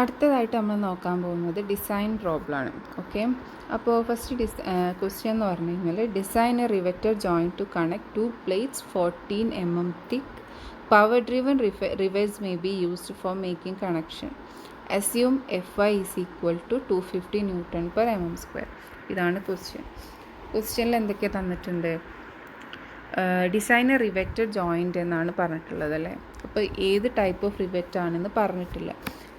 അടുത്തതായിട്ട് നമ്മൾ നോക്കാൻ പോകുന്നത് ഡിസൈൻ പ്രോബ്ലമാണ്. ഓക്കെ, അപ്പോൾ ഫസ്റ്റ് ക്വസ്റ്റ്യൻ എന്ന് പറഞ്ഞു കഴിഞ്ഞാൽ design a riveter joint to connect 2 plates 14 mm thick. Power driven rivets may be used for making connection. Assume Fy is equal to 250 Newton/mm². ഇതാണ് ക്വസ്റ്റ്യനിൽ എന്തൊക്കെ തന്നിട്ടുണ്ട്? ഡിസൈൻ എ റിവറ്റർ ജോയിൻറ്റ് എന്നാണ് പറഞ്ഞിട്ടുള്ളത് അല്ലേ. അപ്പോൾ ഏത് ടൈപ്പ് ഓഫ് റിവറ്റ് ആണെന്ന് പറഞ്ഞിട്ടില്ല.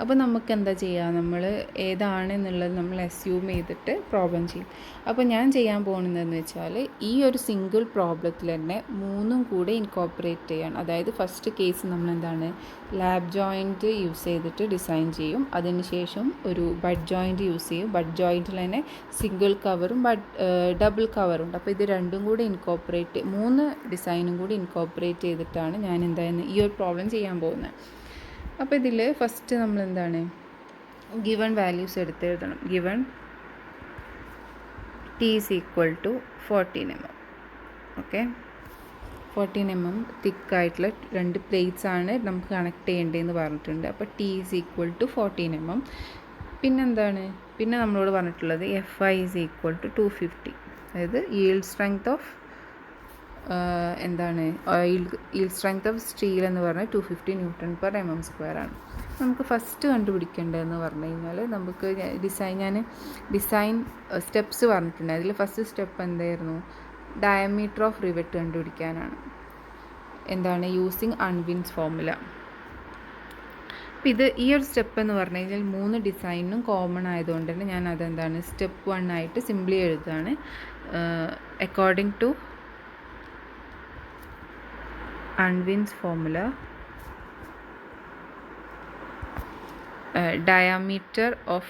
അപ്പോൾ നമുക്ക് എന്താ ചെയ്യുക, നമ്മൾ ഏതാണെന്നുള്ളത് നമ്മൾ അസ്യൂം ചെയ്തിട്ട് പ്രോബ്ലം ചെയ്യും. അപ്പോൾ ഞാൻ ചെയ്യാൻ പോകുന്നതെന്ന് വെച്ചാൽ ഈ ഒരു സിംഗിൾ പ്രോബ്ലത്തിൽ തന്നെ മൂന്നും കൂടെ ഇൻകോപ്പറേറ്റ് ചെയ്യാൻ. അതായത് ഫസ്റ്റ് കേസ് നമ്മൾ എന്താണ്, ലാബ് ജോയിൻറ്റ് യൂസ് ചെയ്തിട്ട് ഡിസൈൻ ചെയ്യും. അതിനുശേഷം ഒരു ബഡ് ജോയിൻറ്റ് യൂസ് ചെയ്യും. ബഡ് ജോയിൻറ്റിൽ തന്നെ സിംഗിൾ കവറും ഡബിൾ കവറുണ്ട്. അപ്പോൾ ഇത് രണ്ടും കൂടി മൂന്ന് ഡിസൈനും കൂടി ഇൻകോപ്പറേറ്റ് ചെയ്തിട്ടാണ് ഞാൻ എന്തായാലും ഈ ഒരു പ്രോബ്ലം ചെയ്യാൻ പോകുന്നത്. അപ്പോൾ ഇതിൽ ഫസ്റ്റ് നമ്മൾ എന്താണ്, ഗിവൺ വാല്യൂസ് എടുത്ത് എഴുതണം. Given T is equal to 14 mm. Okay, 14 mm തിക്കായിട്ടുള്ള 2 പ്ലേറ്റ്സ് ആണ് നമുക്ക് കണക്ട് ചെയ്യേണ്ടതെന്ന് പറഞ്ഞിട്ടുണ്ട്. അപ്പോൾ T is equal to 14 mm. പിന്നെന്താണ്, പിന്നെ നമ്മളോട് പറഞ്ഞിട്ടുള്ളത് Fy is equal to 250. അതായത് yield strength of yield strength of steel എന്ന് പറഞ്ഞാൽ 250 Newton/mm² ആണ്. നമുക്ക് ഫസ്റ്റ് കണ്ടുപിടിക്കേണ്ടതെന്ന് പറഞ്ഞു കഴിഞ്ഞാൽ നമുക്ക് ഡിസൈൻ സ്റ്റെപ്സ് പറഞ്ഞിട്ടുണ്ട്. അതിൽ ഫസ്റ്റ് സ്റ്റെപ്പ് എന്തായിരുന്നു, ഡയമീറ്റർ ഓഫ് റിവറ്റ് കണ്ടുപിടിക്കാനാണ്. എന്താണ്, യൂസിങ് അൺവിൻസ് ഫോർമുല. അപ്പോൾ ഈ ഒരു സ്റ്റെപ്പ് എന്ന് പറഞ്ഞു കഴിഞ്ഞാൽ 3 ഡിസൈനും കോമൺ ആയതുകൊണ്ട് തന്നെ ഞാൻ അതെന്താണ് സ്റ്റെപ്പ് 1 ആയിട്ട് സിംപ്ലി എഴുതുകയാണ്. According to Unwin's formula, dia of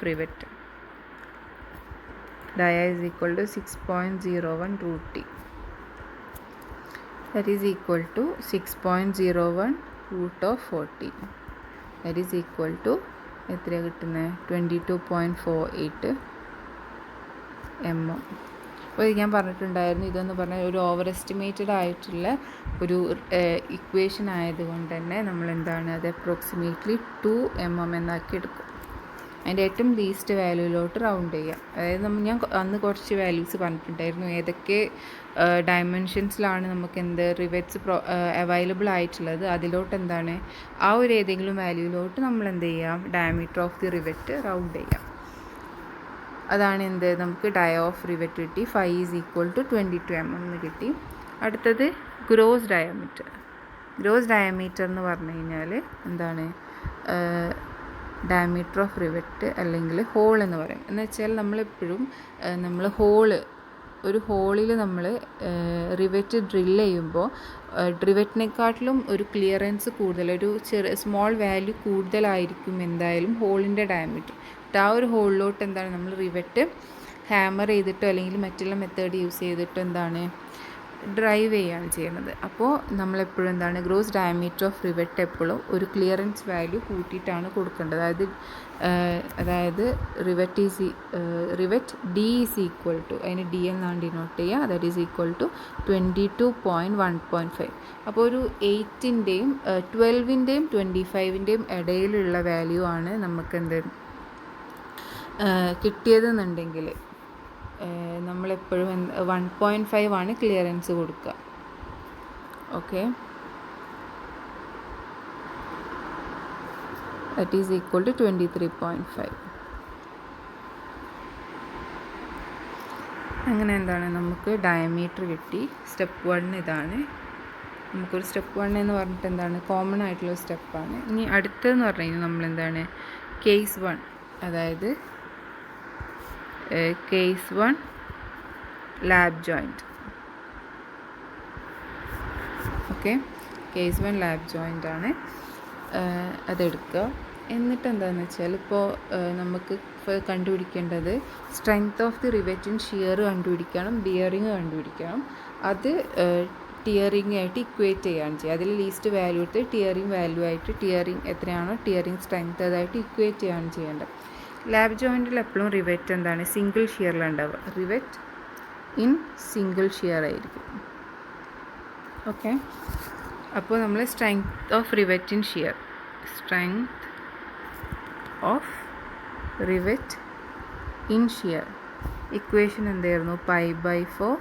rivet, dia is equal to 6.01 root t. That is equal to 6.01 root of 40. That is equal to എത്രയാണ് കിട്ടുന്നത്, 22.48 mm. അപ്പോൾ ഞാൻ പറഞ്ഞിട്ടുണ്ടായിരുന്നു, ഇതെന്ന് പറഞ്ഞാൽ ഒരു ഓവർ എസ്റ്റിമേറ്റഡ് ആയിട്ടുള്ള ഒരു ഇക്വേഷൻ ആയതുകൊണ്ട് തന്നെ നമ്മൾ എന്താണ് അത് അപ്രോക്സിമേറ്റ്ലി 2 mm എന്നാക്കി എടുക്കും. അതിൻ്റെ ഏറ്റവും ലീസ്റ്റ് വാല്യൂയിലോട്ട് റൗണ്ട് ചെയ്യാം. അതായത് ഞാൻ അന്ന് കുറച്ച് വാല്യൂസ് പറഞ്ഞിട്ടുണ്ടായിരുന്നു, ഏതൊക്കെ ഡയമെൻഷൻസിലാണ് നമുക്ക് റിവറ്റ്സ് അവൈലബിൾ ആയിട്ടുള്ളത്. അതിലോട്ട് എന്താണ് ആ ഒരു ഏതെങ്കിലും വാല്യൂയിലോട്ട് നമ്മൾ എന്ത് ചെയ്യാം, diameter of the rivet round ചെയ്യാം. അതാണ് നമുക്ക് ഡയ ഓഫ് റിവറ്റ് കിട്ടി. Phi is equal to 22 mm എന്ന് കിട്ടി. അടുത്തത് ഗ്രോസ് ഡയമീറ്റർ എന്ന് പറഞ്ഞു കഴിഞ്ഞാൽ എന്താണ്, ഡയമീറ്റർ ഓഫ് റിവറ്റ് അല്ലെങ്കിൽ ഹോൾ എന്ന് പറയും. എന്ന് വെച്ചാൽ നമ്മളെപ്പോഴും ഒരു ഹോളിൽ നമ്മൾ റിവറ്റ് ഡ്രില്ല് ചെയ്യുമ്പോൾ റിവറ്റിനെക്കാട്ടിലും ഒരു ക്ലിയറൻസ് കൂടുതൽ, ഒരു സ്മോൾ വാല്യൂ കൂടുതലായിരിക്കും എന്തായാലും ഹോളിൻ്റെ ഡയമീറ്റർ. ആ ഒരു ഹോളിലോട്ട് എന്താണ് നമ്മൾ റിവറ്റ് ഹാമർ ചെയ്തിട്ടോ അല്ലെങ്കിൽ മറ്റുള്ള മെത്തേഡ് യൂസ് ചെയ്തിട്ടോ എന്താണ് ഡ്രൈവ് ചെയ്യുകയാണ് ചെയ്യുന്നത്. അപ്പോൾ നമ്മളെപ്പോഴും എന്താണ് ഗ്രോസ് ഡയമീറ്റർ ഓഫ് റിവറ്റ് എപ്പോഴും ഒരു ക്ലിയറൻസ് വാല്യൂ കൂട്ടിയിട്ടാണ് കൊടുക്കേണ്ടത്. അതായത് rivet D is equal to, അതിന് ഡി എന്നാണ് ഡിനോട്ട് ചെയ്യുക. That is equal to 22.1.5. അപ്പോൾ ഒരു 8-ൻ്റെയും 12-ൻ്റെയും 25-ൻ്റെയും ഇടയിലുള്ള വാല്യൂ ആണ് നമുക്ക് കിട്ടിയതെന്നുണ്ടെങ്കിൽ നമ്മളെപ്പോഴും 1.5 ആണ് ക്ലിയറൻസ് കൊടുക്കുക. Okay, that is equal to 23.5. അങ്ങനെ എന്താണ് നമുക്ക് ഡയമീറ്റർ കിട്ടി. സ്റ്റെപ്പ് 1 ഇതാണ്. നമുക്കൊരു സ്റ്റെപ്പ് 1 എന്ന് പറഞ്ഞിട്ട് എന്താണ് കോമൺ ആയിട്ടുള്ള സ്റ്റെപ്പാണ്. ഇനി അടുത്തതെന്ന് പറഞ്ഞു കഴിഞ്ഞാൽ നമ്മളെന്താണ് കേസ് 1, അതായത് case 1 lab joint. Okay, case 1 lab joint ആണ്. അതെടുക്കുക. എന്നിട്ട് എന്താണെന്ന് വെച്ചാൽ ഇപ്പോൾ നമുക്ക് കണ്ടുപിടിക്കേണ്ടത് strength of the rivet in shear കണ്ടുപിടിക്കണം, ബിയറിങ് കണ്ടുപിടിക്കണം. അത് ടിയറിങ് ആയിട്ട് ഇക്വേറ്റ് ചെയ്യുകയാണ് ചെയ്യുക. അതിൽ ലീസ്റ്റ് വാല്യൂ എടുത്ത് ടിയറിങ് വാല്യൂ ആയിട്ട് എത്രയാണോ ടിയറിങ് സ്ട്രെങ്ത് അതായിട്ട് ഇക്വേറ്റ് ചെയ്യുകയാണ് ചെയ്യേണ്ടത്. ലാബ് ജോയിൻറ്റിൽ എപ്പോഴും റിവറ്റ് എന്താണ് സിംഗിൾ ഷിയറിലുണ്ടാവുക. റിവറ്റ് ഇൻ സിംഗിൾ ഷിയർ ആയിരിക്കും. ഓക്കെ, അപ്പോൾ നമ്മൾ strength of rivet in shear strength of rivet in shear. Equation എന്തായിരുന്നു? π/4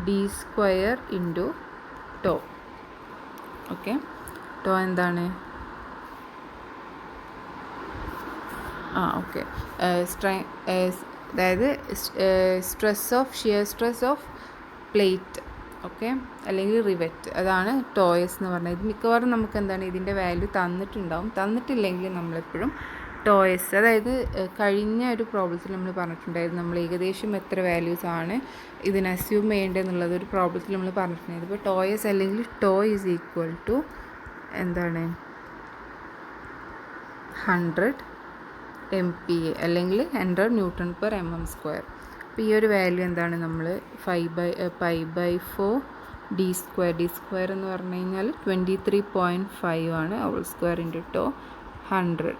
d² into tau. Okay, tau എന്താണ്? ഓക്കെ, അതായത് shear stress of plate, okay, അല്ലെങ്കിൽ റിവെറ്റ്, അതാണ് ടോയസ് എന്ന് പറഞ്ഞത്. ഇത് മിക്കവാറും നമുക്ക് എന്താണ് ഇതിൻ്റെ വാല്യൂ തന്നിട്ടുണ്ടാവും. തന്നിട്ടില്ലെങ്കിൽ നമ്മളെപ്പോഴും ടോയസ്, അതായത് കഴിഞ്ഞ ഒരു പ്രോബ്ലത്തിൽ നമ്മൾ പറഞ്ഞിട്ടുണ്ടായിരുന്നു നമ്മൾ ഏകദേശം എത്ര വാല്യൂസ് ആണ് ഇതിന് അസ്യൂം ചെയ്യേണ്ടതെന്നുള്ളത് ഒരു പ്രോബ്ലത്തിൽ നമ്മൾ പറഞ്ഞിട്ടുണ്ടായിരുന്നു. ഇപ്പോൾ ടോയസ് അല്ലെങ്കിൽ ടോ ഈസ് ഈക്വൽ ടു എന്താണ് 100 MPa അല്ലെങ്കിൽ 100 Newton/mm². അപ്പോൾ ഈ ഒരു വാല്യൂ എന്താണ്? നമ്മൾ π/4 d² എന്ന് പറഞ്ഞു കഴിഞ്ഞാൽ 23.5 ആണ്. ² ഇൻറ്റു ടോ 100.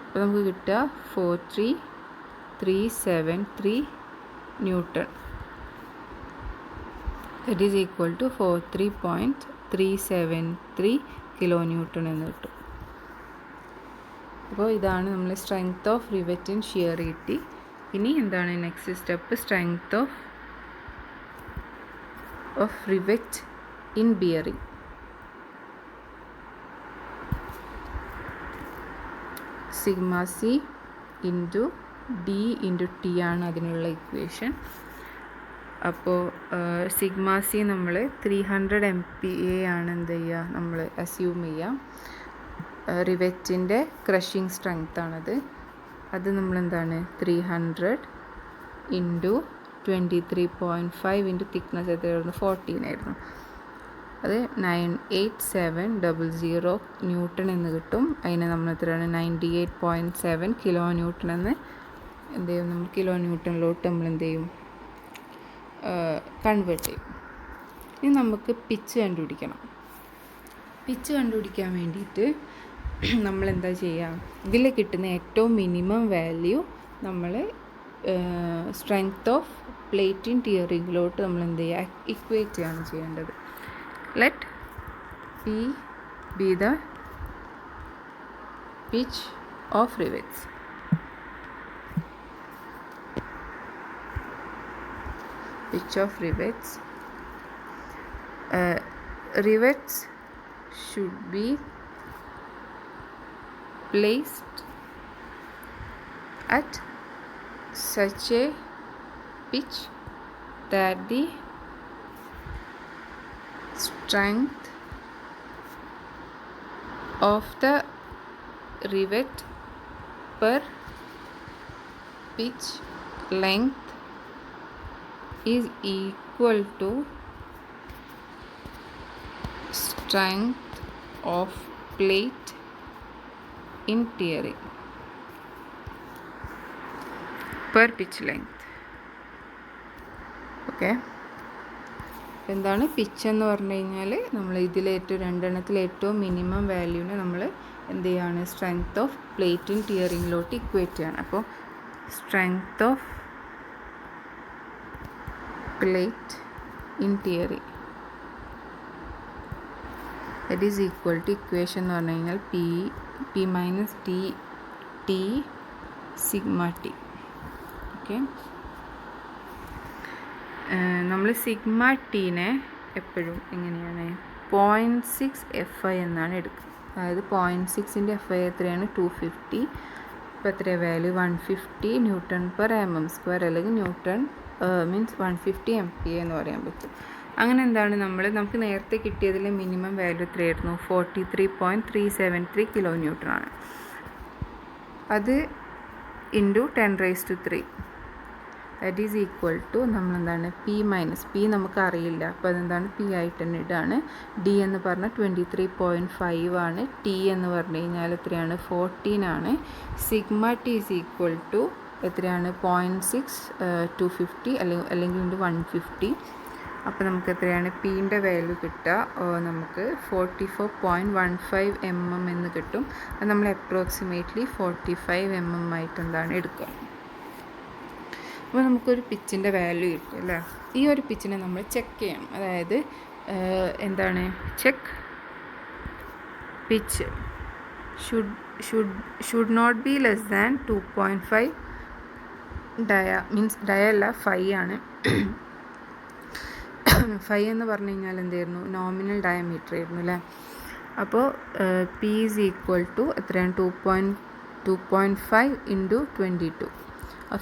അപ്പോൾ നമുക്ക് കിട്ടുക 43373 newton. That is equal to 43.373 kilo newton എന്ന് കിട്ടും. അപ്പോൾ ഇതാണ് നമ്മൾ strength of rivet in shear കിട്ടി. ഇനി എന്താണ് next step? Strength of rivet in bearing. Sigma C into D into T ആണ് അതിനുള്ള ഇക്വേഷൻ. അപ്പോൾ സിഗ്മ സി നമ്മൾ 300 MPa ആണ് എന്ത് ചെയ്യുക, നമ്മൾ അസ്യൂം ചെയ്യാം. റിവെറ്റിൻ്റെ ക്രഷിങ് സ്ട്രെങ്ത് ആണത്. അത് നമ്മളെന്താണ് 300 ഇൻറ്റു 23.5 ഇൻറ്റു തിക്നെസ് എത്രയായിരുന്നു? 14 ആയിരുന്നു. അത് 98700 ന്യൂട്ടൺ എന്ന് കിട്ടും. അതിനെ നമ്മൾ എത്രയാണ് 98.7 കിലോ ന്യൂട്ടൺ എന്ന് എന്ത് ചെയ്യും? നമ്മൾ കിലോ ന്യൂട്ടണിലോട്ട് നമ്മൾ എന്ത് ചെയ്യും? കൺവേർട്ട് ചെയ്യും. ഇനി നമുക്ക് പിച്ച് കണ്ടുപിടിക്കണം. പിച്ച് കണ്ടുപിടിക്കാൻ വേണ്ടിയിട്ട് നമ്മൾ എന്താ ചെയ്യുക? ഇതിൽ കിട്ടുന്ന ഏറ്റവും മിനിമം വാല്യൂ നമ്മൾ സ്ട്രെങ്ത് ഓഫ് പ്ലേറ്റ് ഇൻ ടിയറിങ്ങിലോട്ട് നമ്മൾ എന്ത് ചെയ്യുക? ഇക്വേറ്റ് ചെയ്യാണ് ചെയ്യേണ്ടത്. Let P B the pitch of rivets. Pitch of rivets. Rivets should be placed at such a pitch that the strength of the rivet per pitch length is equal to strength of plate in tearing per pitch length. Okay, എന്താണ് pitch എന്ന് പറഞ്ഞു കഴിഞ്ഞാൽ നമ്മൾ രണ്ടെണ്ണത്തിൽ ഏറ്റവും minimum വാല്യൂവിനെ നമ്മൾ എന്ത് ചെയ്യാണ്? Strength of plate in ടിയറിങ്ങിലോട്ട് ഇക്വേറ്റ് ചെയ്യണം. അപ്പോൾ strength of plate in tearing that is equal to equation എന്ന് പറഞ്ഞു കഴിഞ്ഞാൽ p minus t sigma t. Okay, നമ്മൾ സിഗ്മ ടീനെ എപ്പോഴും എങ്ങനെയാണ് 0.6 FI എന്നാണ് എടുക്കുക. അതായത് 0.6ൻ്റെ FI എത്രയാണ്? 250. ഇപ്പോൾ എത്രയാണ് വാല്യൂ? 150 Newton/mm² അല്ലെങ്കിൽ ന്യൂട്ടൺ മീൻസ് 150 MPa എന്ന് പറയാൻ പറ്റും. അങ്ങനെ എന്താണ് നമുക്ക് നേരത്തെ കിട്ടിയതിലെ മിനിമം വാല്യൂ എത്രയായിരുന്നു? 43.373 കിലോ ന്യൂട്ടൺ ആണ്. അത് into 10⁻³ that is equal to നമ്മളെന്താണ് p മൈനസ് p നമുക്ക് അറിയില്ല, അപ്പോൾ അതെന്താണ് p ആയിട്ട് തന്നെ ഇടാണ്. d എന്ന് പറഞ്ഞാൽ 23.5 ആണ്. t എന്ന് പറഞ്ഞു കഴിഞ്ഞാൽ എത്രയാണ്? 14 ആണ്. Sigma t is equal to എത്രയാണ്? 0.6 250 അല്ലെങ്കിൽ ഇൻറ്റു 150. അപ്പോൾ നമുക്ക് എത്രയാണ് പീൻ്റെ വാല്യൂ കിട്ടുക? നമുക്ക് 44.15 mm എന്ന് കിട്ടും. അത് നമ്മൾ അപ്രോക്സിമേറ്റ്ലി 45 mm ആയിട്ട് എന്താണ് എടുക്കുക. അപ്പോൾ നമുക്കൊരു പിച്ചിൻ്റെ വാല്യൂ കിട്ടും അല്ലേ. ഈ ഒരു പിച്ചിനെ നമ്മൾ ചെക്ക് ചെയ്യണം. അതായത് എന്താണ് check pitch should not be less than 2.5 dia അല്ല 5 ആണ്. 5 എന്ന് പറഞ്ഞു കഴിഞ്ഞാൽ എന്തായിരുന്നു, നോമിനൽ ഡയമീറ്റർ ആയിരുന്നു അല്ലേ. അപ്പോൾ പി ഈസ് ഈക്വൽ ടു എത്രയാണ്, 2.5 ഇൻറ്റു 22,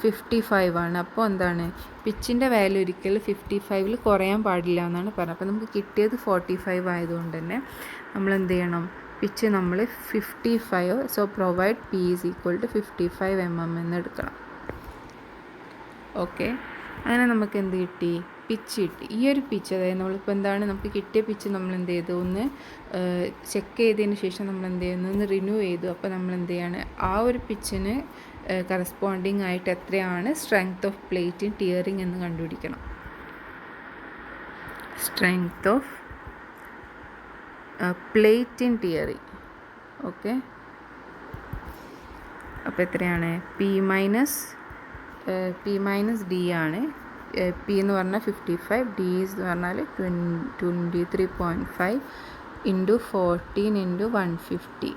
55 ആണ്. അപ്പോൾ എന്താണ്, പിച്ചിൻ്റെ വാല്യൂ ഒരിക്കലും 55 കുറയാൻ പാടില്ല എന്നാണ് പറഞ്ഞത്. അപ്പോൾ നമുക്ക് കിട്ടിയത് 45 ആയതുകൊണ്ട് തന്നെ നമ്മൾ എന്ത് ചെയ്യണം, പിച്ച് നമ്മൾ 55, so provide P is equal to 55 mm എന്ന് എടുക്കണം. ഓക്കെ, അങ്ങനെ നമുക്ക് എന്ത് കിട്ടി, പിച്ച് കിട്ടി. ഈ ഒരു പിച്ച്, അതായത് നമ്മളിപ്പോൾ എന്താണ്, നമുക്ക് കിട്ടിയ പിച്ച് നമ്മൾ എന്ത് ചെയ്തു, ഒന്ന് ചെക്ക് ചെയ്തതിന് ശേഷം നമ്മൾ എന്ത് ചെയ്യുന്നു, ഒന്ന് റിന്യൂ ചെയ്തു. അപ്പോൾ നമ്മൾ എന്ത് ചെയ്യാണ്, ആ ഒരു പിച്ചിന് കറസ്പോണ്ടിങ് ആയിട്ട് എത്രയാണ് strength of plate in tearing എന്ന് കണ്ടുപിടിക്കണം. Strength of plate in tearing. Okay, അപ്പോൾ എത്രയാണ്, പി മൈനസ് ഡി ആണ്. പി എന്ന് പറഞ്ഞാൽ 55, ഡി എന്ന് പറഞ്ഞാൽ 23.5 ഇൻറ്റു 14 ഇൻറ്റു 150.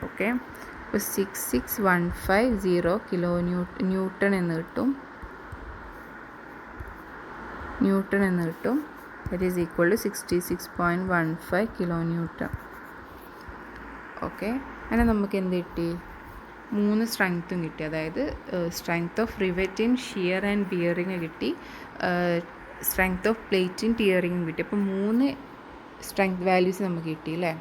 ഓക്കെ, അപ്പോൾ 66,150 കിലോ ന്യൂട്ടൺ എന്ന് കിട്ടും. That is equal to 66.15 kilo newton. Okay, അങ്ങനെ നമുക്ക് എന്ത് കിട്ടി, 3 സ്ട്രെങ്ത്തും കിട്ടി. അതായത് strength of rivet in shear and bearing കിട്ടി, സ്ട്രെങ്ത് ഓഫ് പ്ലേറ്റ് ഇൻ ടിയറിങ്ങും കിട്ടി. അപ്പോൾ 3 സ്ട്രെങ്ത് വാല്യൂസ് നമുക്ക് കിട്ടി അല്ലേ.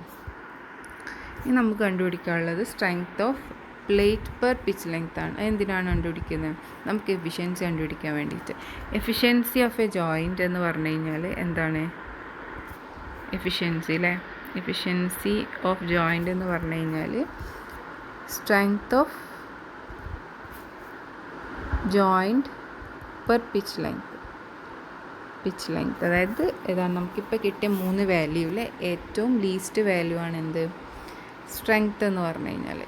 ഇനി നമുക്ക് കണ്ടുപിടിക്കാനുള്ളത് strength of plate per pitch length ആണ്. എന്തിനാണ് കണ്ടുപിടിക്കുന്നത്, നമുക്ക് എഫിഷ്യൻസി കണ്ടുപിടിക്കാൻ വേണ്ടിയിട്ട്. എഫിഷ്യൻസി ഓഫ് എ ജോയിൻറ്റ് എന്ന് പറഞ്ഞു കഴിഞ്ഞാൽ എന്താണ്, എഫിഷ്യൻസി അല്ലേ. എഫിഷ്യൻസി ഓഫ് ജോയിൻറ്റ് എന്ന് പറഞ്ഞു കഴിഞ്ഞാൽ strength of joint per pitch length. അതായത് ഏതാണ്, നമുക്കിപ്പോൾ കിട്ടിയ 3 വാല്യൂവിൽ ഏറ്റവും ലീസ്റ്റ് വാല്യൂ ആണ് എന്ത്, സ്ട്രെങ്ത് എന്ന് പറഞ്ഞു കഴിഞ്ഞാൽ.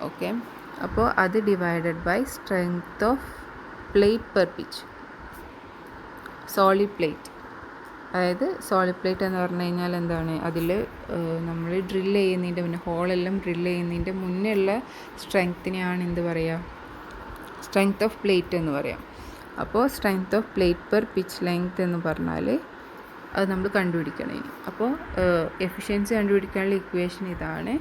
ഓക്കെ, അപ്പോൾ അത് divided by strength of plate per pitch, solid plate. അതായത് സോളിഡ് പ്ലേറ്റ് എന്ന് പറഞ്ഞു കഴിഞ്ഞാൽ എന്താണ്, അതിൽ നമ്മൾ ഡ്രില്ല് ചെയ്യുന്നതിൻ്റെ മുന്നേ, ഹോളെല്ലാം ഡ്രില്ല് ചെയ്യുന്നതിൻ്റെ മുന്നേ ഉള്ള സ്ട്രെങ്ത്തിനെയാണ് എന്ത് പറയുക, സ്ട്രെങ്ത് ഓഫ് പ്ലേറ്റ് എന്ന് പറയാം. അപ്പോൾ strength of plate per pitch length എന്ന് പറഞ്ഞാൽ അത് നമ്മൾ കണ്ടുപിടിക്കണം ഇനി. അപ്പോൾ എഫിഷ്യൻസി കണ്ടുപിടിക്കാനുള്ള ഇക്വേഷൻ ഇതാണ്.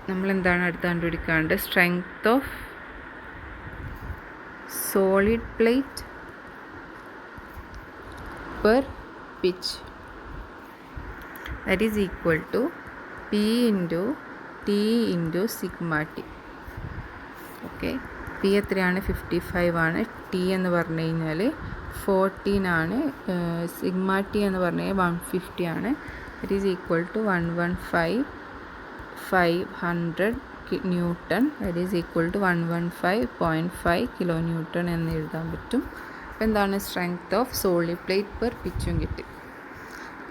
നമ്മളെന്താണ് അടുത്ത് കണ്ടുപിടിക്കാണ്ട്, strength of solid plate per pitch, that is equal to P into T into sigma T. Okay, P എത്രയാണ്, 55 ആണ്. T എന്ന് പറഞ്ഞു കഴിഞ്ഞാൽ 14 ആണ്. സിഗ്മ T എന്ന് പറഞ്ഞു കഴിഞ്ഞാൽ 150 ആണ്. That is equal to 115,500 newton. That is equal to 115.5 kilo newton എന്ന് എഴുതാൻ പറ്റും. അപ്പോൾ എന്താണ്, strength of solid plate per പിച്ചും കിട്ടി.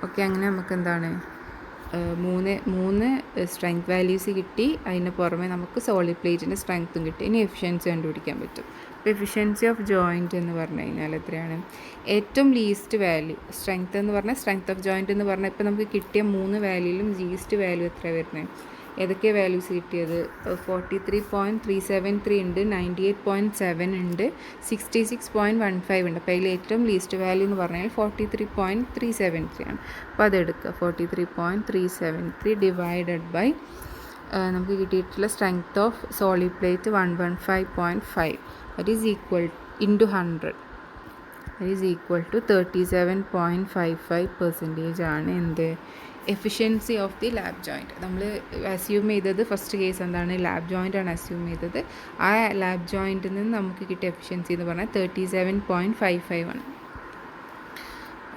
ഓക്കെ, അങ്ങനെ നമുക്ക് എന്താണ്, 3 സ്ട്രെങ്ത് വാല്യൂസ് കിട്ടി. അതിന് പുറമെ നമുക്ക് സോളിഡ് പ്ലേറ്റിൻ്റെ സ്ട്രെങ്ത്തും കിട്ടി. ഇനി എഫിഷ്യൻസി കണ്ടുപിടിക്കാൻ പറ്റും. അപ്പോൾ എഫിഷ്യൻസി ഓഫ് ജോയിൻറ്റ് എന്ന് പറഞ്ഞു കഴിഞ്ഞാൽ എത്രയാണ്, ഏറ്റവും ലീസ്റ്റ് വാല്യൂ, സ്ട്രെങ്ത് എന്ന് പറഞ്ഞാൽ സ്ട്രെങ്ത് ഓഫ് ജോയിൻറ്റ് എന്ന് പറഞ്ഞാൽ ഇപ്പോൾ നമുക്ക് കിട്ടിയ 3 വാല്യൂയിലും ലീസ്റ്റ് വാല്യൂ എത്ര വരുന്നത്, ഏതൊക്കെ വാല്യൂസ് കിട്ടിയത്, 43.373 ഉണ്ട്, 98.7 ഉണ്ട്, 66.15 ഉണ്ട്. അപ്പോൾ അതിൽ ഏറ്റവും ലീസ്റ്റ് വാല്യൂ എന്ന് പറഞ്ഞാൽ 43.373 ആണ്. അപ്പോൾ അതെടുക്കുക, 43.373 ഡിവൈഡഡ് ബൈ നമുക്ക് കിട്ടിയിട്ടുള്ള strength of solid plate 115.5, that is equal into 100, that is equal to 37.55% ആണ് എന്ത്, efficiency of the lap joint. നമ്മൾ അസ്യൂം ചെയ്തത് ഫസ്റ്റ് കേസ് എന്താണ്, ലാബ് ജോയിൻ്റ് ആണ് അസ്യൂം ചെയ്തത്. ആ ലാബ് ജോയിൻറ്റിൽ നിന്ന് നമുക്ക് കിട്ടിയ എഫിഷ്യൻസി എന്ന് പറഞ്ഞാൽ 37.55 ആണ്.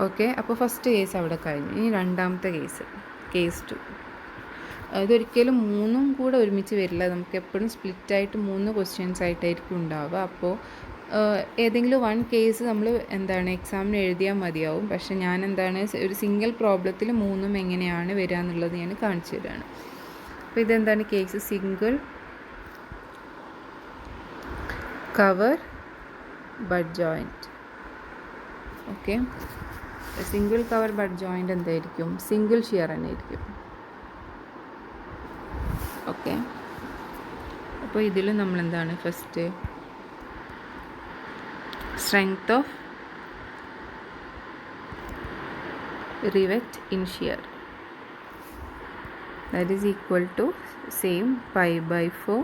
ഓക്കെ, അപ്പോൾ ഫസ്റ്റ് കേസ് അവിടെ കഴിഞ്ഞു. ഇനി രണ്ടാമത്തെ കേസ്, കേസ് 2. ഇതൊരിക്കലും 3 കൂടെ ഒരുമിച്ച് വരില്ല. നമുക്ക് എപ്പോഴും സ്പ്ലിറ്റായിട്ട് 3 ക്വസ്റ്റ്യൻസ് ആയിട്ടായിരിക്കും ഉണ്ടാവുക. അപ്പോൾ ഏതെങ്കിലും 1 കേസ് നമ്മൾ എന്താണ് എക്സാമിന് എഴുതിയാൽ മതിയാവും. പക്ഷെ ഞാൻ എന്താണ് ഒരു സിംഗിൾ പ്രോബ്ലത്തിൽ 3 എങ്ങനെയാണ് വരിക എന്നുള്ളത് ഞാൻ കാണിച്ചു തരാണ്. അപ്പോൾ ഇതെന്താണ് case, single cover bud joint. Okay, single cover bud joint എന്തായിരിക്കും, സിംഗിൾ ഷിയർ തന്നെ ആയിരിക്കും. ഓക്കെ, അപ്പോൾ ഇതിൽ നമ്മളെന്താണ് first strength of rivet in shear, that is equal to same pi by 4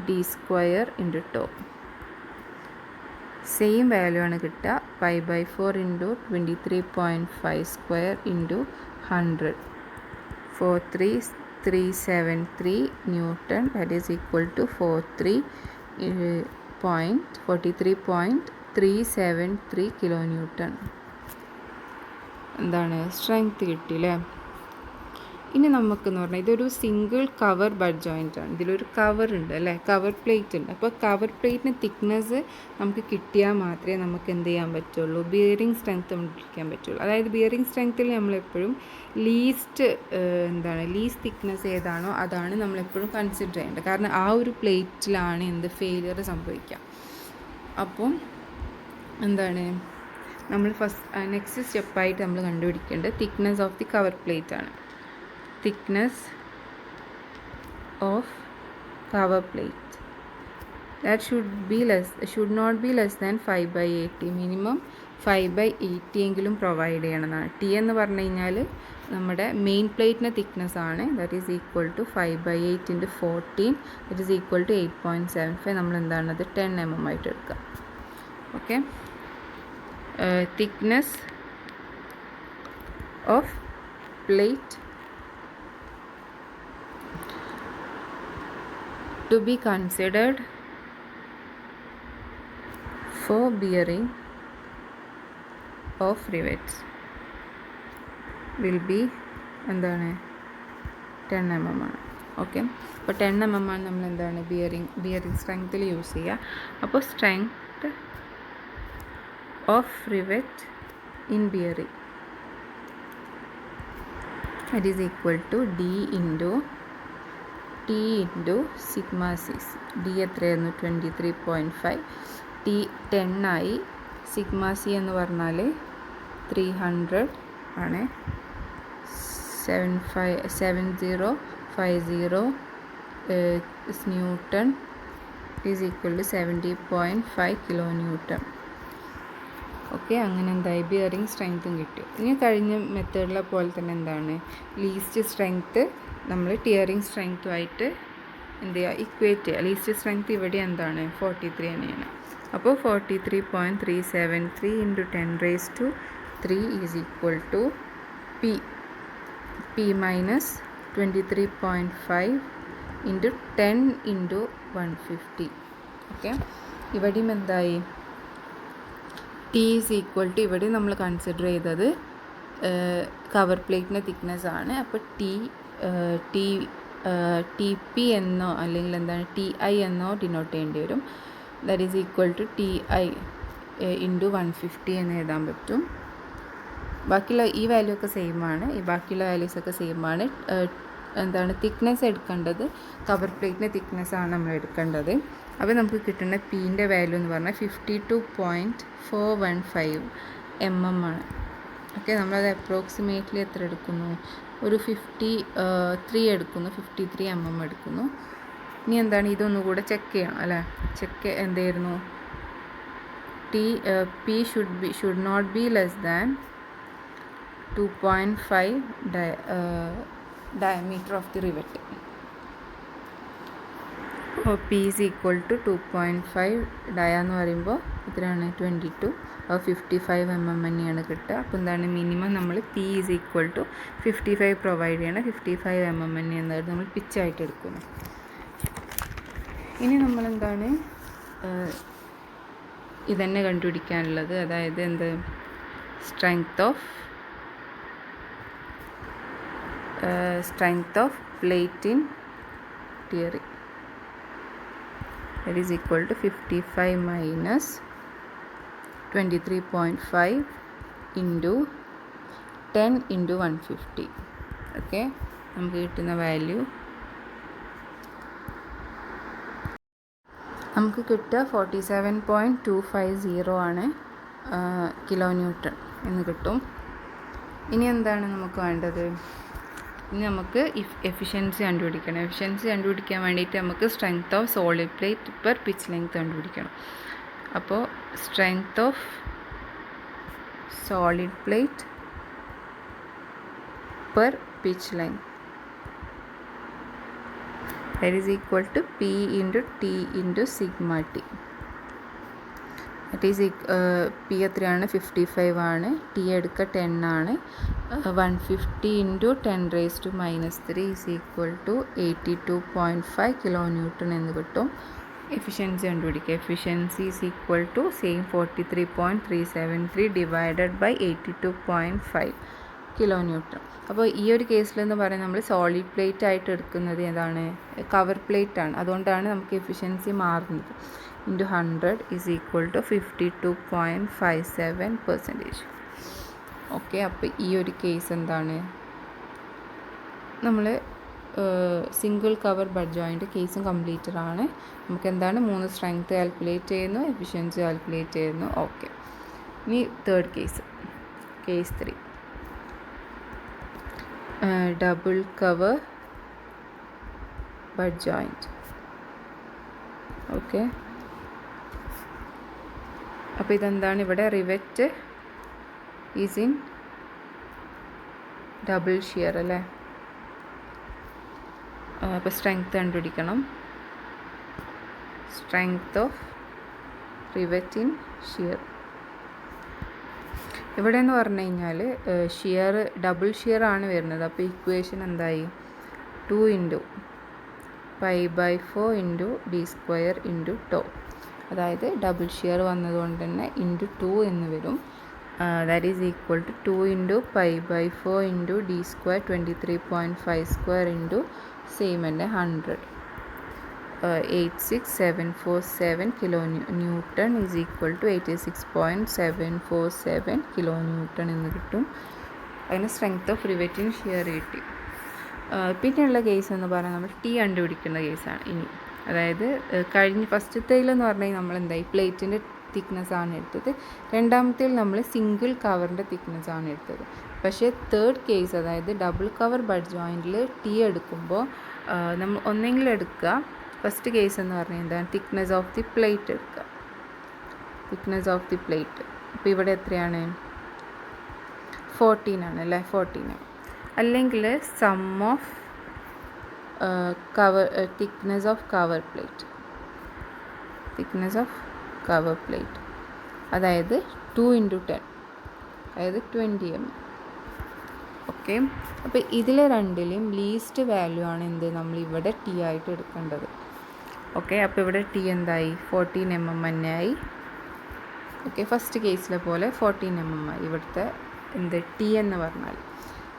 d square into tau. Same value ആണ് കിട്ടുക. Pi by 4 into 23.5 square into 100, 43373 newton, that is equal to 43.373 kilo newton. എന്താണ് strength കിട്ടിയില്ലേ. ഇനി നമുക്കെന്ന് പറഞ്ഞാൽ ഇതൊരു single cover bud joint ആണ്. ഇതിലൊരു കവർ ഉണ്ട് അല്ലേ, കവർ പ്ലേറ്റ് ഉണ്ട്. അപ്പോൾ കവർ പ്ലേറ്റിന് തിക്നെസ് നമുക്ക് കിട്ടിയാൽ മാത്രമേ നമുക്ക് എന്ത് ചെയ്യാൻ പറ്റുള്ളൂ, ബിയറിംഗ് സ്ട്രെങ്ത് കണ്ടുപിടിക്കാൻ പറ്റുള്ളൂ. അതായത് ബിയറിംഗ് സ്ട്രെങ്ത്തിൽ നമ്മളെപ്പോഴും ലീസ്റ്റ് തിക്നെസ് ഏതാണോ അതാണ് നമ്മളെപ്പോഴും കൺസിഡർ ചെയ്യേണ്ടത്. കാരണം ആ ഒരു പ്ലേറ്റിലാണ് എന്ത് ഫെയിലിയർ സംഭവിക്കാം. അപ്പം എന്താണ് നമ്മൾ നെക്സ്റ്റ് സ്റ്റെപ്പായിട്ട് നമ്മൾ കണ്ടുപിടിക്കേണ്ടത് thickness of the cover plate ആണ്. thickness of cover plate that should not be less than 5/80, minimum 5/80 എങ്കിലും പ്രൊവൈഡ് ചെയ്യണമെന്നാണ്. ടി എന്ന് പറഞ്ഞു കഴിഞ്ഞാൽ നമ്മുടെ മെയിൻ പ്ലേറ്റിൻ്റെ തിക്നെസ് ആണ്. That is equal to 5/8 into 14, that is equal to 8.75. നമ്മൾ എന്താണത് 10 mm ആയിട്ട് എടുക്കുക. Okay, thickness of plate to be considered for bearing of rivets will be എന്താണ് 10 mm ആണ്. ഓക്കെ, അപ്പോൾ 10 mm ആണ് നമ്മൾ എന്താണ് ബിയറിംഗ് സ്ട്രെങ്ത്തിൽ യൂസ് ചെയ്യുക. അപ്പോൾ strength of rivet in bearing that is equal to d into T into sigma six. D എത്രയായിരുന്നു 23.5, T 10 ആയി. സിഗ്മ സി എന്ന് പറഞ്ഞാൽ 300 ആണ്. 7050 newton is equal to 70.5 kilo newton. Okay, അങ്ങനെ എന്തായി ബിയറിംഗ് സ്ട്രെങ്ത്തും കിട്ടി. ഇനി കഴിഞ്ഞ മെത്തേഡിലെ പോലെ തന്നെ എന്താണ് ലീസ്റ്റ് സ്ട്രെങ്ത്ത് നമ്മൾ ടിയറിംഗ് സ്ട്രെങ്ത്തുമായിട്ട് എന്ത് ചെയ്യുക, ഇക്വേറ്റ് ചെയ്യുക. ലീസ്റ്റ് സ്ട്രെങ്ത്ത് ഇവിടെ എന്താണ് 43 തന്നെയാണ്. അപ്പോൾ 43.373 into 10⁻³ is equal to P minus 23.5 into 10 into 150. Okay, ഇവിടെയും എന്തായി ടി ഈസ് ഈക്വൽ ടു, ഇവിടെ നമ്മൾ കൺസിഡർ ചെയ്തത് കവർ പ്ലേറ്റിൻ്റെ തിക്നെസ് ആണ്. അപ്പോൾ ടി പി എന്നോ അല്ലെങ്കിൽ എന്താണ് ടി ഐ എന്നോ ഡിനോട്ട് ചെയ്യേണ്ടി വരും. That is equal to T I into 150 എന്ന് എഴുതാൻ പറ്റും. ബാക്കിയുള്ള ഈ വാല്യൂ ഒക്കെ സെയിം ആണ്, ഈ ബാക്കിയുള്ള വാല്യൂസൊക്കെ സെയിം ആണ്. എന്താണ് തിക്നെസ് എടുക്കേണ്ടത്, കവർ പ്ലേറ്റിൻ്റെ തിക്നെസ് ആണ് നമ്മൾ എടുക്കേണ്ടത്. അപ്പോൾ നമുക്ക് കിട്ടുന്ന പീൻ്റെ വാല്യൂ എന്ന് പറഞ്ഞാൽ 52.415 mm ആണ്. ഓക്കെ, നമ്മളത് അപ്രോക്സിമേറ്റ്ലി എത്ര എടുക്കുന്നു, ഒരു 53 എടുക്കുന്നു, 53 mm എടുക്കുന്നു. ഇനി എന്താണ് ഇതൊന്നുകൂടെ ചെക്ക് ചെയ്യണം അല്ലേ. ചെക്ക് എന്തായിരുന്നു, P should not be less than 2.5 diameter of the rivet. അപ്പോൾ P is equal to 2.5 dia എന്ന് പറയുമ്പോൾ എത്രയാണ് 22, 55 mm തന്നെയാണ് കിട്ടുക. അപ്പോൾ എന്താണ് മിനിമം നമ്മൾ P is equal to 55 provide ചെയ്യണം. 55 mm തന്നെയാണ് നമ്മൾ പിച്ചായിട്ട് എടുക്കുന്നത്. ഇനി നമ്മളെന്താണ് ഇതന്നെ കണ്ടുപിടിക്കാനുള്ളത്, അതായത് എന്ത് strength of plate in theory. That is equal to 55 minus 23.5 into 10 into 150. Okay, നമുക്ക് കിട്ടുന്ന വാല്യൂ നമുക്ക് കിട്ടുക 47.250 ആണ് കിലോ ന്യൂട്ടൺ എന്ന് കിട്ടും. ഇനി എന്താണ് നമുക്ക് വേണ്ടത്, ഇനി നമുക്ക് എഫിഷ്യൻസി കണ്ടുപിടിക്കണം. എഫിഷ്യൻസി കണ്ടുപിടിക്കാൻ വേണ്ടിയിട്ട് നമുക്ക് strength of solid plate per pitch length കണ്ടുപിടിക്കണം. അപ്പോൾ strength of solid plate per pitch length that is equal to P into T into sigma T. That is P എത്രയാണ് 55 ആണ്, T എടുക്കുക 10 ആണ്. 150 into 10 raised to minus 3 is equal to 82.5 kilonewton എന്ന് കിട്ടും. Efficiency കണ്ടുപിടിക്കുക. Efficiency is equal to same 43.373 divided by 82.5 kilonewton. അപ്പോൾ ഈ ഒരു കേസിലെന്ന് പറയുന്നത് നമ്മൾ സോളിഡ് പ്ലേറ്റ് ആയിട്ട് എടുക്കുന്നത് ഏതാണ്, കവർ പ്ലേറ്റ് ആണ്. അതുകൊണ്ടാണ് നമുക്ക് എഫിഷ്യൻസി മാറുന്നത്. Into 100 is equal to 52.57%. Okay, അപ്പോൾ ഈ ഒരു കേസ് എന്താണ്, നമ്മൾ സിംഗിൾ കവർ ബഡ് ജോയിൻ്റ് കേസും കംപ്ലീറ്റഡ് ആണ്. നമുക്ക് എന്താണ് 3 സ്ട്രെങ്ത് കാൽക്കുലേറ്റ് ചെയ്യുന്നു, എഫിഷ്യൻസി കാൽക്കുലേറ്റ് ചെയ്യുന്നു. ഓക്കെ, ഇനി third case, case 3, double cover bud joint. Okay, അപ്പോൾ ഇതെന്താണ്, ഇവിടെ rivet is in double shear അല്ലേ. അപ്പോൾ സ്ട്രെങ്ത് കണ്ടുപിടിക്കണം. Strength of rivet in shear. ഇവിടെ എന്ന് പറഞ്ഞു കഴിഞ്ഞാൽ ഷിയർ ഡബിൾ ഷിയർ ആണ് വരുന്നത്. അപ്പോൾ ഇക്വേഷൻ എന്തായി, 2 into π/4 into d² into τ. അതായത് ഡബിൾ ഷിയർ വന്നതുകൊണ്ട് തന്നെ ഇൻറ്റു 2 എന്ന് വരും. That is equal to 2 into π/4 into d², 23.5² into same തന്നെ 100, 86747 kilonewton is equal to 86.747 kilonewton എന്ന് കിട്ടും. അതിന് സ്ട്രെങ്ത് ഓഫ് റിവെറ്റിംഗ് ഷിയർ കിട്ടി. പിന്നെയുള്ള കേസ് എന്ന് പറഞ്ഞാൽ നമ്മൾ ടി കണ്ടുപിടിക്കുന്ന കേസാണ് ഇനി. അതായത് കഴിഞ്ഞ ഫസ്റ്റത്തേലെന്ന് പറഞ്ഞാൽ നമ്മൾ എന്തായി പ്ലേറ്റിൻ്റെ തിക്നെസ് ആണ് എടുത്തത്, രണ്ടാമത്തേൽ നമ്മൾ സിംഗിൾ കവറിൻ്റെ തിക്നെസ് ആണ് എടുത്തത്. പക്ഷേ തേർഡ് കേസ്, അതായത് ഡബിൾ കവർ ബഡ് ജോയിൻറ്റിൽ ടി എടുക്കുമ്പോൾ നമ്മൾ ഒന്നെങ്കിലും എടുക്കുക, ഫസ്റ്റ് കേസ് എന്ന് പറഞ്ഞാൽ എന്താണ്, തിക്നെസ് ഓഫ് ദി പ്ലേറ്റ് എടുക്കുക, തിക്നെസ് ഓഫ് ദി പ്ലേറ്റ്. അപ്പോൾ ഇവിടെ എത്രയാണ്, 14 ആണ് അല്ലേ, 14. അല്ലെങ്കിൽ sum of cover thickness of cover plate, thickness of cover plate, അതായത് 2 into 10, അതായത് 20 mm. ഓക്കെ, അപ്പോൾ ഇതിലെ രണ്ടിലെയും ലീസ്റ്റ് വാല്യൂ ആണ് എന്ത്, നമ്മൾ ഇവിടെ ടി ആയിട്ട് എടുക്കേണ്ടത്. ഓക്കെ, അപ്പോൾ ഇവിടെ ടി എന്തായി, 14 mm തന്നെ ആയി. ഓക്കെ, ഫസ്റ്റ് കേസിലെ പോലെ 14 mm ആയി ഇവിടുത്തെ എന്ത് ടി എന്ന് പറഞ്ഞാൽ.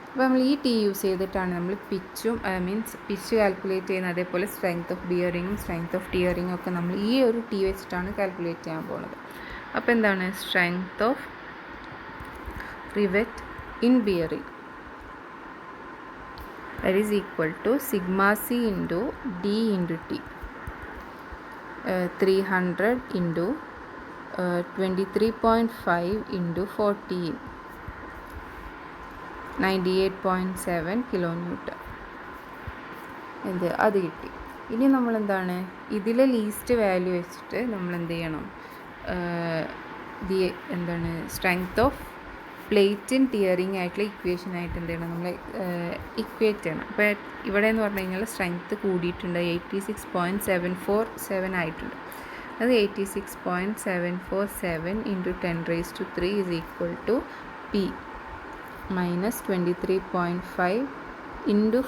അപ്പോൾ നമ്മൾ ഈ ടി യൂസ് ചെയ്തിട്ടാണ് നമ്മൾ പിച്ചും മീൻസ് പിച്ച് കാൽക്കുലേറ്റ് ചെയ്യുന്നത്. അതേപോലെ സ്ട്രെങ്ത് ഓഫ് ബിയറിങ്ങും സ്ട്രെങ്ത് ഓഫ് ടിയറിങ്ങും ഒക്കെ നമ്മൾ ഈ ഒരു ടി വെച്ചിട്ടാണ് കാൽക്കുലേറ്റ് ചെയ്യാൻ പോകുന്നത്. അപ്പോൾ എന്താണ് strength of rivet in bearing, that is equal to sigma c into d into t, 300 into 23.5 into 14, 98.7 kilonewton. അത് കിട്ടി. ഇനി നമ്മൾ എന്താണ് ഇതിലെ ലീസ്റ്റ് വാല്യൂ വെച്ചിട്ട് നമ്മൾ എന്ത് ചെയ്യണം, എന്താണ് സ്ട്രെങ്ത് ഓഫ് പ്ലേറ്റും ടിയറിങ് ആയിട്ടുള്ള ഇക്വേഷൻ ആയിട്ട് എന്ത് ചെയ്യണം, നമ്മൾ ഇക്വേറ്റ് ചെയ്യണം. അപ്പോൾ ഇവിടെ എന്ന് പറഞ്ഞു കഴിഞ്ഞാൽ സ്ട്രെങ്ത്ത് കൂടിയിട്ടുണ്ട്, 86.747 ആയിട്ടുണ്ട്. അത് 86.747 into 10 raised to 3 is equal to P minus 23.5 into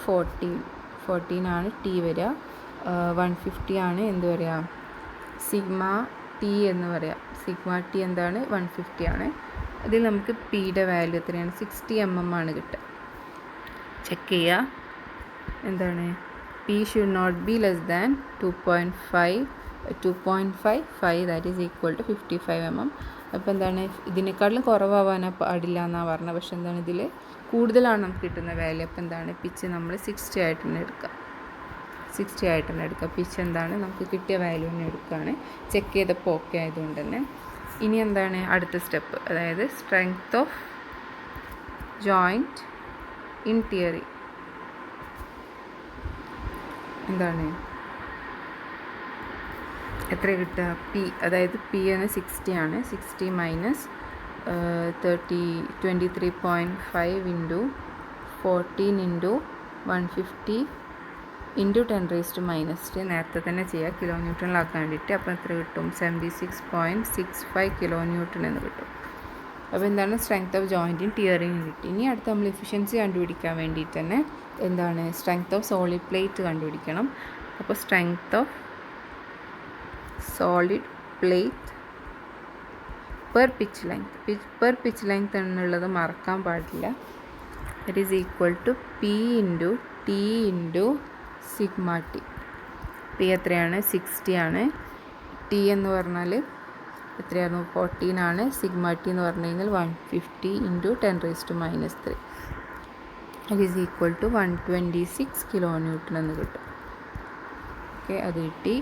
14 ആണ് ടി വരിക, 150 ആണ് എന്ത് പറയുക സിഗ്മ ടി എന്ന് പറയാം. സിഗ്മ ടി എന്താണ് 150 ആണ്. അതിൽ നമുക്ക് പിയുടെ വാല്യൂ എത്രയാണ്, 60 mm ആണ് കിട്ടുക. ചെക്ക് ചെയ്യുക, എന്താണ് P should not be less than 2.55, that is equal to 55 mm. അപ്പോൾ എന്താണ് ഇതിനേക്കാളും കുറവാകാൻ പാടില്ല എന്നാണ് പറഞ്ഞത്. പക്ഷേ എന്താണ് ഇതിൽ കൂടുതലാണ് നമുക്ക് കിട്ടുന്ന വാല്യൂ. അപ്പോൾ എന്താണ് പിച്ച് നമ്മൾ 60 ആയിട്ട് തന്നെ എടുക്കുക, 60 ആയിട്ട് തന്നെ എടുക്കുക. പിച്ച് എന്താണ് നമുക്ക് കിട്ടിയ വാല്യൂ തന്നെ എടുക്കുകയാണ്. ചെക്ക് ചെയ്തപ്പോൾ ഓക്കെ ആയതുകൊണ്ട് തന്നെ. ഇനി എന്താണ് അടുത്ത സ്റ്റെപ്പ്, അതായത് strength of joint in tearing. എന്താണ് എത്ര കിട്ടുക പി, അതായത് പി എന്ന് 60 ആണ്. 60 മൈനസ് 23.5 ഇൻറ്റു 14 ഇൻറ്റു 150 ഇൻറ്റു 10⁻⁻3 നേരത്തെ തന്നെ ചെയ്യുക കിലോ ന്യൂട്ടണിലാക്കാൻ വേണ്ടിയിട്ട്. അപ്പോൾ എത്ര കിട്ടും? 76.65 കിലോ ന്യൂട്ടൺ എന്ന് കിട്ടും. അപ്പോൾ എന്താണ് സ്ട്രെങ്ത് ഓഫ് ജോയിൻറ്റും ടിയറിങ് കിട്ടി. ഇനി അടുത്ത് നമ്മൾ എഫിഷ്യൻസി കണ്ടുപിടിക്കാൻ വേണ്ടിയിട്ട് തന്നെ എന്താണ് സ്ട്രെങ്ത് ഓഫ് സോളിഡ് പ്ലേറ്റ് കണ്ടുപിടിക്കണം. അപ്പോൾ strength of solid plate per pitch length എന്നുള്ളത് മറക്കാൻ പാടില്ല. It is equal to P into T into sigma T. P എത്രയാണ്? 60 ആണ്. ടി എന്ന് പറഞ്ഞാൽ എത്രയായിരുന്നു? 14 ആണ്. സിഗ്മ ടി എന്ന് പറഞ്ഞു കഴിഞ്ഞാൽ 150 into 10⁻⁻3. It is equal to 126 kilo newton എന്ന് കിട്ടും. ഓക്കെ, അത് കിട്ടി.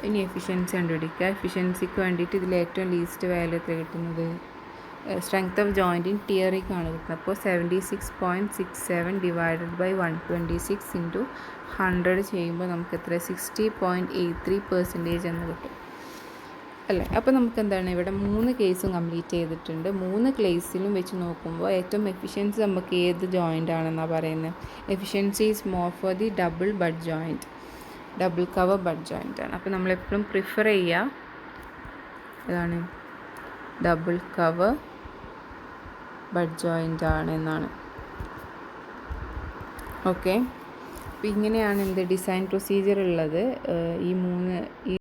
ഇനി എഫിഷ്യൻസി കണ്ടുപിടിക്കുക. എഫിഷ്യൻസിക്ക് വേണ്ടിയിട്ട് ഇതിൽ ഏറ്റവും ലീസ്റ്റ് വാല്യൂ എത്ര കിട്ടുന്നത്? Strength of joint in tearing ആണ് കിട്ടുന്നത്. അപ്പോൾ 76.67 ഡിവൈഡഡ് ബൈ 126 ഇൻറ്റു 100 ചെയ്യുമ്പോൾ നമുക്ക് എത്ര? 60.83% എന്ന് കിട്ടും അല്ലേ? അപ്പോൾ നമുക്ക് എന്താണ് ഇവിടെ 3 കേസും കംപ്ലീറ്റ് ചെയ്തിട്ടുണ്ട്. 3 കേസിലും വെച്ച് നോക്കുമ്പോൾ ഏറ്റവും എഫിഷ്യൻസി നമുക്ക് ഏത് ജോയിൻ്റ് ആണെന്നാണ് പറയുന്നത്? Efficiency is more for the double bud joint, double cover bud joint ആണ്. അപ്പോൾ നമ്മളെപ്പോഴും പ്രിഫർ ചെയ്യുക ഇതാണ് ഡബിൾ കവർ ബഡ് ജോയിൻ്റ് ആണ് എന്നാണ്. ഓക്കെ, അപ്പോൾ ഇങ്ങനെയാണ് എന്ത് ഡിസൈൻ പ്രൊസീജിയർ ഉള്ളത്. ഈ